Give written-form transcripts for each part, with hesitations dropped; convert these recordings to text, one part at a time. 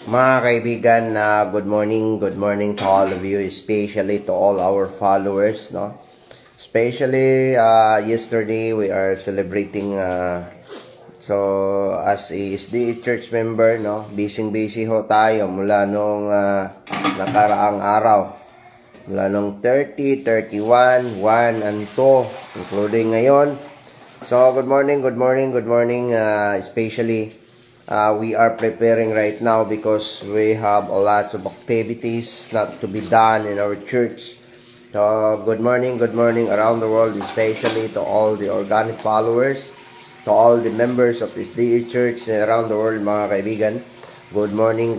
Mga kaibigan, good morning to all of you, especially to all our followers, no? Especially yesterday we are celebrating so as a SDA church member, no? Busy ho tayo mula nung nakaraang araw. Mula nung 30, 31, 1 and 2, including ngayon. So good morning, especially we are preparing right now because we have a lot of activities not to be done in our church. So good morning around the world, especially to all the organic followers, to all the members of this SDA Church around the world, mga kaibigan. Good morning.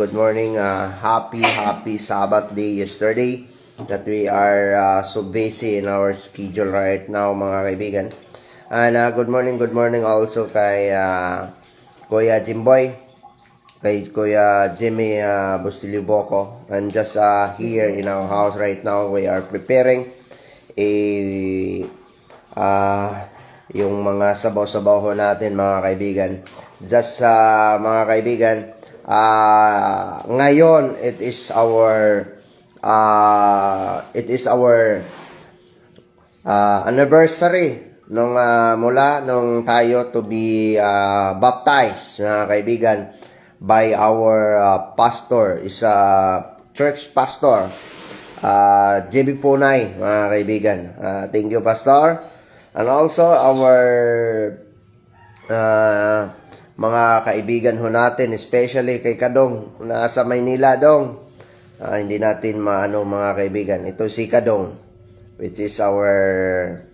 Happy Sabbath day yesterday that we are so busy in our schedule right now, mga kaibigan. And good morning also kay Kuya Jimboy, kay Kuya Jimmy Bustilio Boco. And just here in our house right now, we are preparing yung mga sabaw-sabaw ho natin, mga kaibigan. Just mga kaibigan, ngayon it is our anniversary nung mula nung tayo to be baptized, mga kaibigan, by our pastor, is a church pastor, JB Punay, mga kaibigan. Thank you, pastor. And also our mga kaibigan ho natin, especially kay Kadong, nasa Maynila, Dong. Hindi natin maano, mga kaibigan. Ito si Kadong, which is our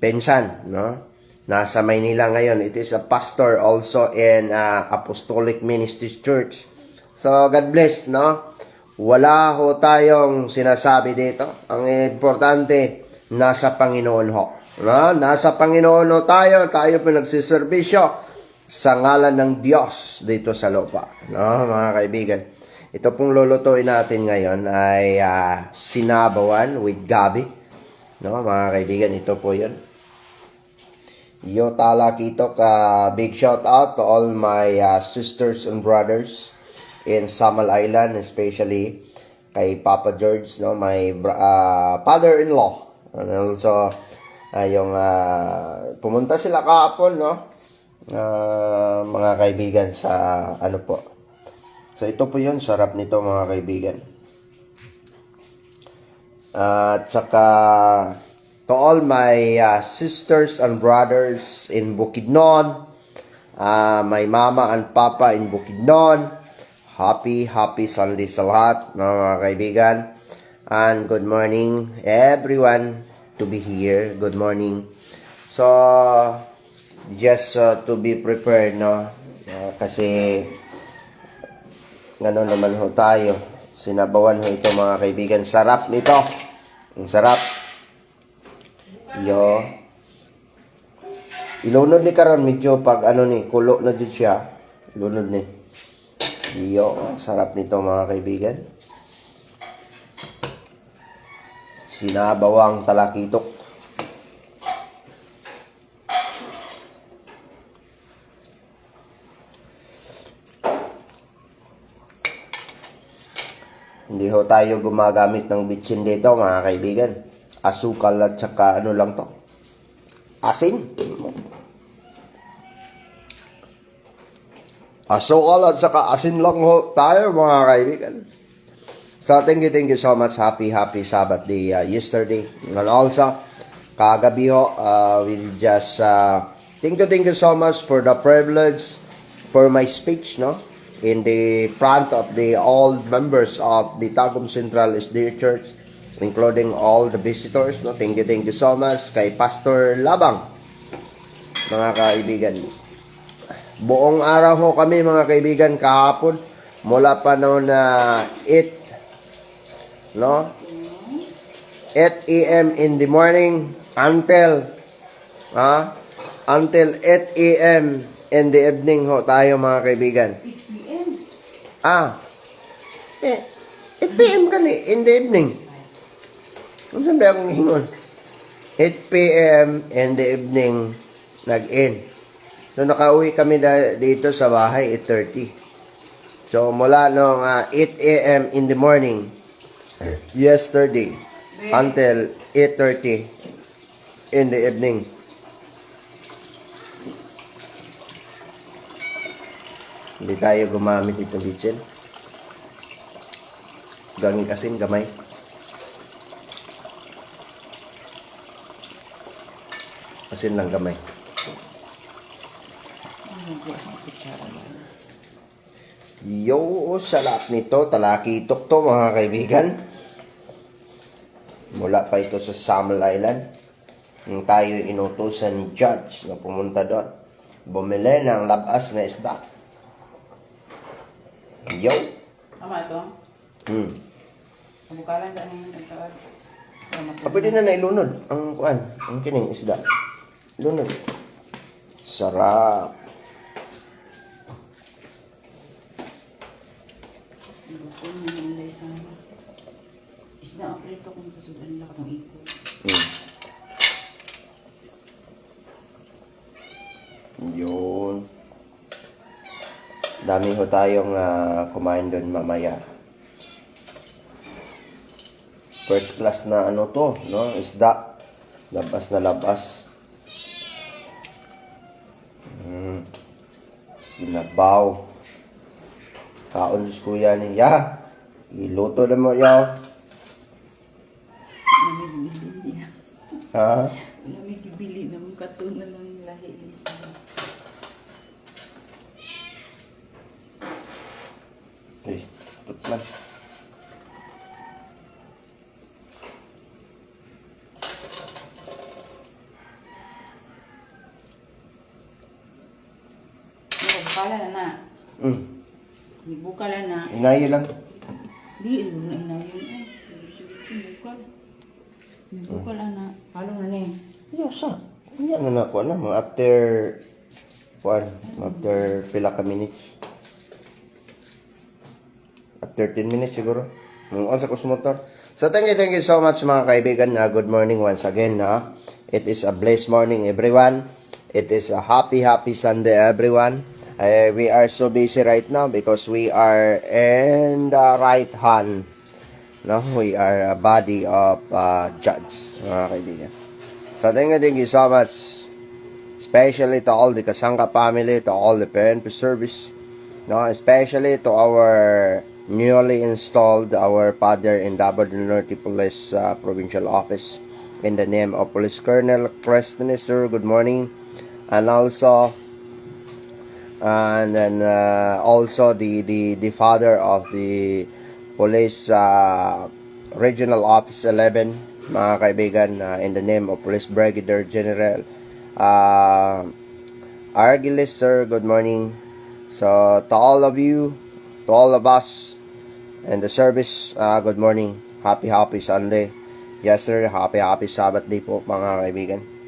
pensan, no? Nasa Maynila ngayon. It is a pastor also in Apostolic Ministries Church. So, God bless, no? Wala ho tayong sinasabi dito. Ang importante, nasa Panginoon ho. No? Nasa Panginoon ho tayo. Tayo pinagsiservisyo sa ngalan ng Diyos dito sa lupa. No, mga kaibigan? Ito pong lulutuin natin ngayon ay sinabawan with gabi. No, mga kaibigan, ito po yun. Yo tala kitok, big shout out to all my sisters and brothers in Samal Island, especially kay Papa George, no, my father-in-law, and also yung pumunta sila kahapon, no, mga kaibigan, sa ano po. So ito po yun, sarap nito, mga kaibigan. At saka to all my sisters and brothers in Bukidnon, my mama and papa in Bukidnon, happy Sunday sa lahat, mga kaibigan. And good morning everyone to be here. Good morning. So just to be prepared, no, kasi gano'n naman ho tayo. Sinabawan ho ito, mga kaibigan. Sarap nito. Ang sarap. Yo. Ilunod ni karon medyo pag ano ni, kulo na jud siya. Ilunod ni. Yo, sarap nito, mga kaibigan. Sinabawang talakitok. Hindi ho tayo gumagamit ng bitsin dito, mga kaibigan. Asukal at saka ano lang to, asin. Asukal at saka asin lang ho tayo, mga kaibigan. So thank you so much. Happy Sabbath day yesterday. And also kagabi ho, we'll just thank you so much for the privilege for my speech, no, in the front of the all members of the Tagum Central SDA Church, including all the visitors, no. Thank you so much kay Pastor Labang, mga kaibigan. Buong araw ho kami, mga kaibigan, kahapon mula pa noon na 8, no, 8 a.m. in the morning until 8 a.m. in the evening ho tayo, mga kaibigan. 8 p.m. kani in the evening. Ano sabi akong hingon? 8 p.m. in the evening nag-end. So nakauwi kami dito sa bahay 8:30. So, mula nung 8 a.m. in the morning, yesterday, until 8:30 in the evening. Hindi tayo gumamit itong litsin. Gangin asin, gamay. Asin lang gamay. Yo, salap nito. Talakitok to mga kaibigan. Mula pa ito sa Samal Island. Nung tayo inutusan ni Judge na pumunta doon. Bumili ng labas na isda. Yo. Tama ito? Bukalan sa ano yung nagtawad. Pwede na nailunod ang kuan, ang kining isda. Lunod. Sarap. Kung nangyay sa isda ang prito kung pasudan nila katong iko. Yun. Dami ho tayong kumain doon mamaya. First class na ano to, no? Isda. Labas na labas. Sinabaw. Kaon sa kuya niya. Iluto na mo yaw. Namibili niya. Ha? Namibili na mong kato na lang lahi isa. Tutman. Bukalan na. Bukalan na. Inayo lang. Di, siguro na inayon. Ay, siguro bukal. Bukalan na. Palong na ni. Yes, yan na ako na. Mga after pila ka minutes. After 10 minutes siguro. Nung sa kusmotor. So, thank you so much mga kaibigan. Good morning once again. It is a blessed morning everyone. It is a happy Sunday everyone. We are so busy right now because we are in the right hand. No, we are a body of judge, mga kaibigan. So, thank you so much. Especially to all the Kasangka family, to all the parent service. No, especially to our newly installed, our father in Davao del Norte Police Provincial Office. In the name of Police Colonel Preston, sir, good morning. And also, also the father of the Police Regional Office 11, mga kaibigan, in the name of Police Brigadier General Argilis, sir, good morning. So, to all of you, to all of us and the service, good morning. Happy Sunday. Yes, sir. Happy Sabbath day po, mga kaibigan.